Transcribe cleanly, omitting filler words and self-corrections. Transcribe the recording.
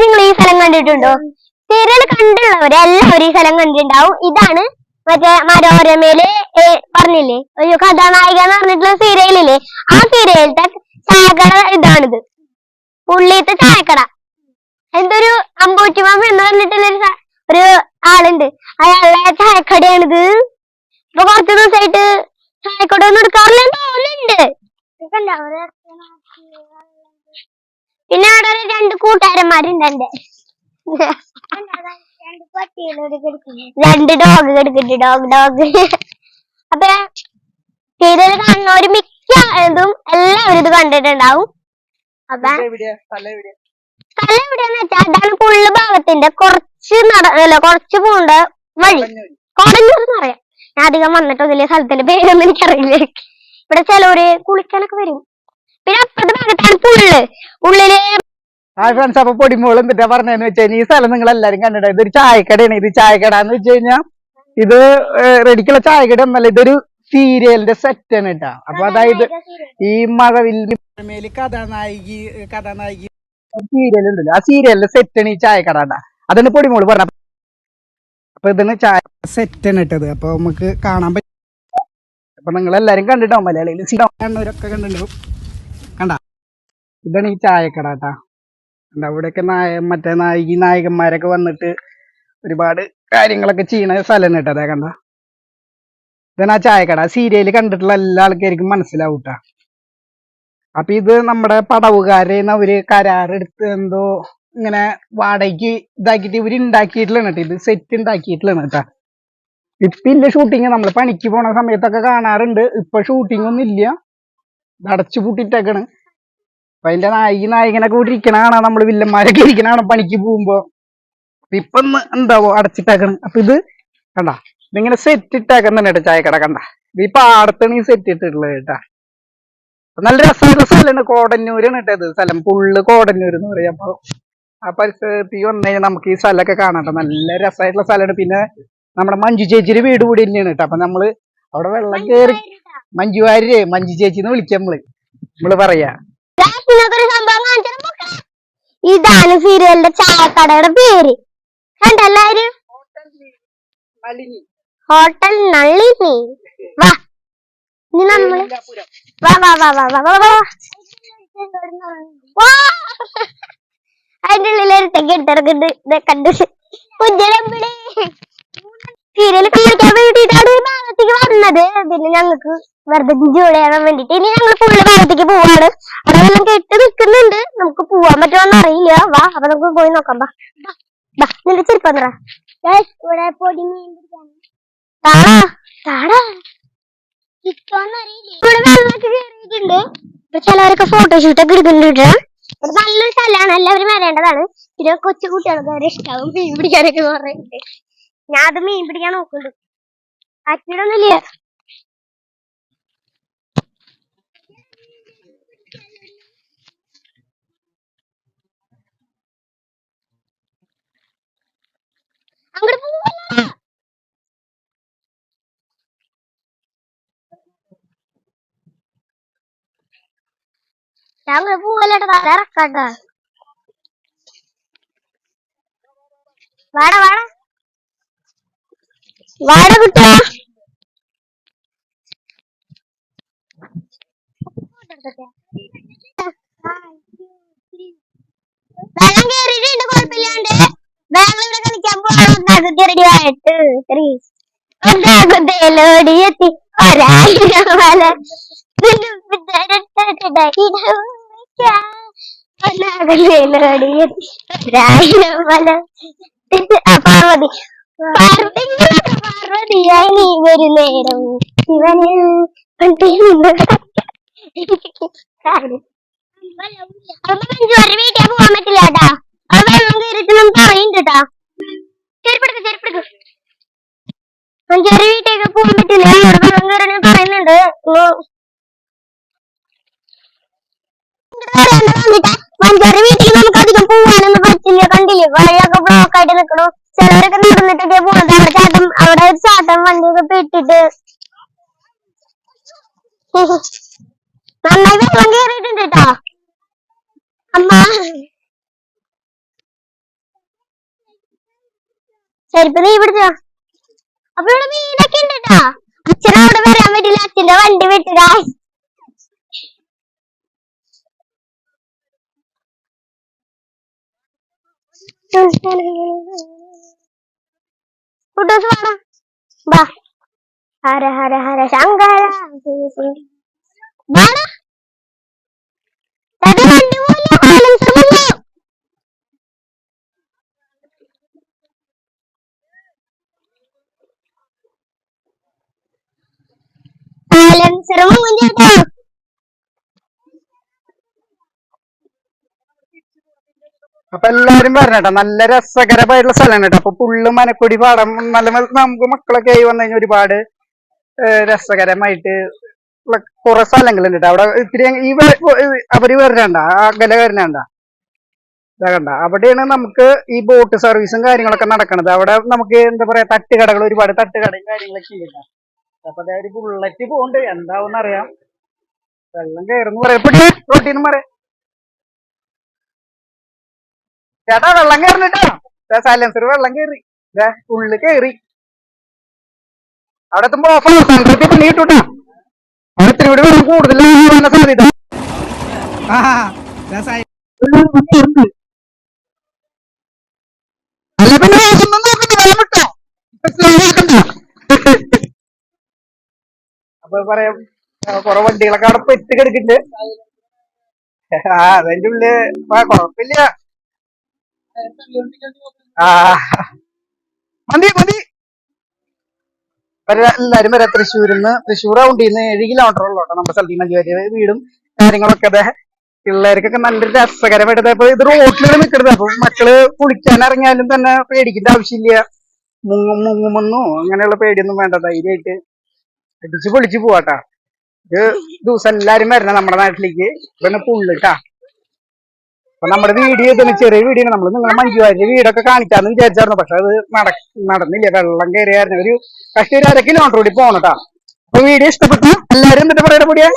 നിങ്ങൾ ഈ സ്ഥലം കണ്ടിട്ടുണ്ടോ? സീരിയൽ കണ്ടുള്ളവരെല്ലാവരും ഈ സ്ഥലം കണ്ടിട്ടുണ്ടാവും. ഇതാണ് മറ്റേ മനോരമയില് പറഞ്ഞില്ലേ ഒരു കഥാനായിക എന്ന് പറഞ്ഞിട്ടുള്ള സീരിയലില്ലേ, ആ സീരിയലിന്റെ ചായക്കട ഇതാണിത്. പുള്ളിയത്തെ ചായക്കട. എന്തൊരു അമ്പൂറ്റിമാമ എന്ന് പറഞ്ഞിട്ടുള്ള ഒരു ആളുണ്ട്, അയാളുടെ ചായക്കടയാണിത്. ഇപ്പൊ കുറച്ചു ദിവസമായിട്ട് ചായക്കട ഒന്നും എടുക്കാറില്ലെന്ന് തോന്നുന്നുണ്ട്. പിന്നെ അവിടെ രണ്ട് കൂട്ടുകാരന്മാരുണ്ട് എന്റെ. രണ്ട് ഡോഗ് കിടക്കുന്നുണ്ട്, ഡോഗ്. അപ്പൊ സീരിയൽ കാണുന്നവര് മിക്ക ഇതും എല്ലാവരും ഇത് കണ്ടിട്ടുണ്ടാവും. അപ്പൊ സ്ഥലം എവിടെയാന്ന് വെച്ചാൽ അതാണ് പുള്ളു ഭാഗത്തിന്റെ കുറച്ച് പോണ്ട വഴി, കൊടഞ്ഞൂർ എന്ന് പറയാം. ഞാൻ അധികം വന്നിട്ടൊന്നുമില്ല, സ്ഥലത്തിന്റെ പേരൊന്നും എനിക്കറിയില്ല. ഇവിടെ ചിലവര് കുളിക്കാനൊക്കെ വരും. പിന്നെ അപ്പുറത്തെ ഭാഗത്താണ് പുള്ള്. ഉള്ളില് ഫ്രണ്ട്സ്, അപ്പൊ പൊടിമോൾ എന്തിട്ടാ പറഞ്ഞതെന്ന് വെച്ചാൽ ഈ സ്ഥലം നിങ്ങൾ എല്ലാരും കണ്ടിട്ട് ഇതൊരു ചായക്കടയാണ്. ഇത് ചായക്കട എന്ന് വെച്ച് കഴിഞ്ഞാൽ ഇത് റെഡിക്കുള്ള ചായക്കട ഒന്നല്ല, ഇതൊരു സീരിയലിന്റെ സെറ്റ് ആണ് കേട്ടാ. അപ്പൊ അതായത് ഈ മഴവിൽ കഥാനായിക സീരിയൽ ഉണ്ടല്ലോ, ആ സീരിയലിന്റെ സെറ്റ് ആണ് ഈ ചായക്കട. അതാണ് പൊടിമോള് പറഞ്ഞ. അപ്പൊ ഇതിന് ചായ സെറ്റ് ആണ് ഇട്ടത്. അപ്പൊ നമുക്ക് കാണാൻ പറ്റും. അപ്പൊ നിങ്ങൾ എല്ലാരും കണ്ടിട്ടുണ്ടാവും, മലയാളിയിൽ കണ്ടവരൊക്കെ കണ്ടിട്ടുണ്ടാവും. കണ്ട, ഇതാണ് ഈ ചായക്കട കേട്ടാ. അവിടെയൊക്കെ മറ്റേ നായകന്മാരൊക്കെ വന്നിട്ട് ഒരുപാട് കാര്യങ്ങളൊക്കെ ചെയ്യണ സ്ഥലം കേട്ടോ. അതെ കണ്ട, ഇതാണ് ആ ചായക്കട. സീരിയല് കണ്ടിട്ടുള്ള എല്ലാ ആൾക്കാർക്കും മനസ്സിലാവും കേട്ടാ. അപ്പൊ ഇത് നമ്മുടെ പടവുകാരെന്ന് അവര് കരാറെടുത്ത് എന്തോ ഇങ്ങനെ വാടകയ്ക്ക് ഇതാക്കിയിട്ട് ഇവര് ഉണ്ടാക്കിയിട്ടുള്ളതാണ് കേട്ടോ. ഇത് സെറ്റ് ഉണ്ടാക്കിയിട്ടുള്ളതാണ് കേട്ടാ. ഇപ്പൊ ഇല്ല ഷൂട്ടിങ്, നമ്മൾ പണിക്ക് പോണ സമയത്തൊക്കെ കാണാറുണ്ട്. ഇപ്പൊ ഷൂട്ടിംഗ് ഒന്നും ഇല്ല, അടച്ചു പൂട്ടിട്ടേക്കാണ്. അപ്പൊ അതിന്റെ നായകനൊക്കെ കൂടി ഇരിക്കണ കാണാം, നമ്മള് വില്ലന്മാരൊക്കെ ഇരിക്കണ കാണാം പണിക്ക് പോകുമ്പോ. ഇപ്പൊ എന്താവോ അടച്ചിട്ടേക്കണ്. അപ്പൊ ഇത് കണ്ട, ഇതിങ്ങനെ സെറ്റ് ഇട്ടേക്കാൻ തന്നെ കേട്ടോ ചായക്കട. കണ്ട, ഇത് ഈ പാടത്താണ് ഈ സെറ്റ് ഇട്ടിട്ടുള്ളത് കേട്ടാ. നല്ല രസമായിട്ടുള്ള സ്ഥലമാണ്, കോടന്നൂരാണ് കേട്ടോ ഇത് സ്ഥലം. പുള്ള് കോടന്നൂർ എന്ന് പറയാം. അപ്പൊ ആ പരിസരത്ത് വന്നു കഴിഞ്ഞാൽ നമുക്ക് ഈ സ്ഥലമൊക്കെ കാണാം. നല്ല രസമായിട്ടുള്ള സ്ഥലമാണ്. പിന്നെ നമ്മുടെ മഞ്ജു ചേച്ചിയുടെ വീട് കൂടി തന്നെയാണ് കേട്ടോ. അപ്പൊ നമ്മള് അവിടെ വെള്ളം കയറി മഞ്ജു ചേച്ചിന്ന് വിളിക്കാം നമ്മള് പറയാ. ഇതാണ് സീരിയലിന്റെ ചായക്കടയുടെ പേര്. കണ്ടെല്ലാരും, ഹോട്ടൽ നളിനി. വാ, ഇനി നമ്മള് അതിന്റെ ഉള്ളിലൊരുത്തേക്ക് എടുത്തിറക്കുന്നുണ്ട്. കണ്ട് കുഞ്ഞിടമ്പിളി സീരിയൽ കാണിക്കാൻ വേണ്ടിയിട്ടാണ് ഈ ഭാഗത്തേക്ക് വന്നത്. പിന്നെ ഞങ്ങൾക്ക് വെറുതെ ജോലി ചെയ്യാൻ വേണ്ടിട്ട് ഇനി ഞങ്ങൾ ഫുള്ള് ഭാഗത്തേക്ക് പോവാണ്. അവിടെ എല്ലാം കെട്ട് നിൽക്കുന്നുണ്ട്, നമുക്ക് പോവാൻ പറ്റുമോന്ന് അറിയില്ല. വാ, അപ്പൊ നമുക്ക് പോയി നോക്കാം. നിന്റെ ചെരുപ്പന്തറ ഇവിടെ പൊടി മീൻ ഇവിടെ വെള്ളമൊക്കെ കയറിയിട്ടുണ്ട്. ഇപ്പൊ ചിലവരൊക്കെ ഫോട്ടോഷൂട്ടൊക്കെ എടുക്കുന്നുണ്ട്. ഇവിടെ നല്ലൊരു സ്ഥലമാണ്, എല്ലാവരും വരേണ്ടതാണ്. പിന്നെ കൊച്ചു കുട്ടികൾക്ക് വരെ ഇഷ്ടാവും മീൻ പിടിക്കാനൊക്കെ പറയുന്നുണ്ട്. ഞാൻ അത് മീൻ പിടിക്കാൻ നോക്കുന്നുണ്ട്, പറ്റിയിടൊന്നുമില്ല. അങ്ങോട്ട് പോവല്ല, ഞങ്ങൾ പോവല്ലേട്ടാ, തല ഇറക്കാട്ട. വാട വാട വാട കുട്ടാ. വെള്ളം കേറിയിട്ടുണ്ട്, കുഴപ്പമില്ലാണ്ട്. വേഗം ഇവിടെ കളിക്കാൻ പോകണം. റെഡി ആയിട്ട് ലോടിയെത്തി ഒരായിരം വല ഒരായിരം വല പാർവതി പാർവതിയായി നീ ഒരു നേരം ഇവന് വീട്ടിൽ പോവാൻ പറ്റില്ല കേട്ടാ. അത് വെള്ളം കയറിയിട്ട് പറയുന്നുണ്ട്. ചെരുപ്പെടുക്ക് മഞ്ചേരി വീട്ടിലേക്ക് പോകാൻ പറ്റില്ല, ഇവിടെ വെള്ളം കയറി പറയുന്നുണ്ട്. മഞ്ചേരി വീട്ടിൽ നമുക്ക് അധികം പോവാനൊന്നും പറ്റില്ല. കണ്ടില്ലേ, വഴിയൊക്കെ ബ്ലോക്ക് ആയിട്ട് നിൽക്കണു. ചിലവരൊക്കെ നടന്നിട്ടൊക്കെ പോണത്. അവിടെ ഒരു ചാട്ടം വണ്ടിയൊക്കെ പെട്ടിട്ട് നന്നായി വെള്ളം കയറിയിട്ടുണ്ട് കേട്ടോ. അമ്മ ചെരുപ്പ് നീ പിടിച്ചോ. അപ്പൊ ഇവിടെ മീനൊക്കെ ഉണ്ട് കേട്ടാ. അച്ഛൻ അവിടെ വരാൻ പറ്റില്ല, അച്ഛന്റെ വണ്ടി വിട്ടുക. ഫോട്ടോസ് വേണം. ബാ ഹര ഹര ഹര ശങ്കര ബാടാ. വണ്ടി പോലെ ബാലൻസർ വന്നു. ബാലൻസർ ചേട്ടാ. അപ്പൊ എല്ലാരും പറഞ്ഞേട്ടാ, നല്ല രസകരമായിട്ടുള്ള സ്ഥലമാണ് കേട്ടോ. അപ്പൊ ഫുള്ള് മനക്കൊടി പാടം, നല്ല നമുക്ക് മക്കളൊക്കെ ആയി വന്നു കഴിഞ്ഞാൽ ഒരുപാട് രസകരമായിട്ട് കുറെ സ്ഥലങ്ങളുണ്ട് കേട്ടോ. അവിടെ ഇത്തിരി അവര് വരണണ്ട, അകലെ വരണണ്ട, ഇതാകണ്ട. അവിടെയാണ് നമുക്ക് ഈ ബോട്ട് സർവീസും കാര്യങ്ങളൊക്കെ നടക്കണത്. അവിടെ നമുക്ക് എന്താ പറയാ, തട്ടുകടകൾ, ഒരുപാട് തട്ടുകടയും കാര്യങ്ങളൊക്കെ ഉണ്ട്. അപ്പൊ അതായത് ഒരു ബുള്ളറ്റ് പോണ്ട്, എന്താവെന്ന് അറിയാം. വെള്ളം കയറുന്നു പറയാ, റോട്ടീന്ന് പറയാം ചേട്ടാ. വെള്ളം കയറിട്ടോ, സൈലൻസർ വെള്ളം കയറി, ഉള്ളിൽ കയറി. അവിടെ എത്തുമ്പോ ഓഫാക്കി പണി കിട്ടൂട്ടാ. അവിടെ ഇത്തിരി കൂടി വെള്ളം കൂടുതൽ സാധ്യത. അപ്പൊ പറയാം, കൊറേ വണ്ടികളൊക്കെ അവിടെ പെറ്റ് കിടക്കുന്നുണ്ട്. അതിന്റെ ഉള്ളില് കൊഴപ്പില്ല. മതി മതി. എല്ലാരും വരാം. തൃശ്ശൂർ റൗണ്ടിന്ന് 7 കിലോമീറ്റർ ഉള്ളു കേട്ടോ നമ്മുടെ സ്ഥലത്ത് മഞ്ചേരി വീടും കാര്യങ്ങളൊക്കെ. അതെ, പിള്ളേർക്കൊക്കെ നല്ലൊരു രസകരമായിട്ട്. ഇപ്പൊ ഇത് റോട്ടിലാണ് നിൽക്കുന്നത്. അപ്പൊ മക്കള് കുളിക്കാൻ ഇറങ്ങിയാലും തന്നെ പേടിക്കേണ്ട ആവശ്യമില്ല. മുങ്ങുമെന്നോ അങ്ങനെയുള്ള പേടിയൊന്നും വേണ്ട. ധൈര്യമായിട്ട് അടിച്ച് പൊളിച്ച് പോവാട്ടാ. ഒരു ദിവസം എല്ലാരും വരണം നമ്മുടെ നാട്ടിലേക്ക്. പിന്നെ പുള്ളിട്ടാ. അപ്പൊ നമ്മുടെ വീഡിയോ തന്നെ ചെറിയ വീഡിയോ. നമ്മൾ നിങ്ങളെ മഞ്ജുവാരിന്റെ വീടൊക്കെ കാണിക്കാന്ന് വിചാരിച്ചായിരുന്നു. പക്ഷെ അത് നടന്നില്ല. വെള്ളം കയറിയായിരുന്നു. ഒരു 1 കിലോമീറ്റർ കൂടി പോണട്ടാ. അപ്പൊ വീഡിയോ ഇഷ്ടപ്പെട്ടു എല്ലാരും എന്നിട്ട് പറയണ കൂടിയാ.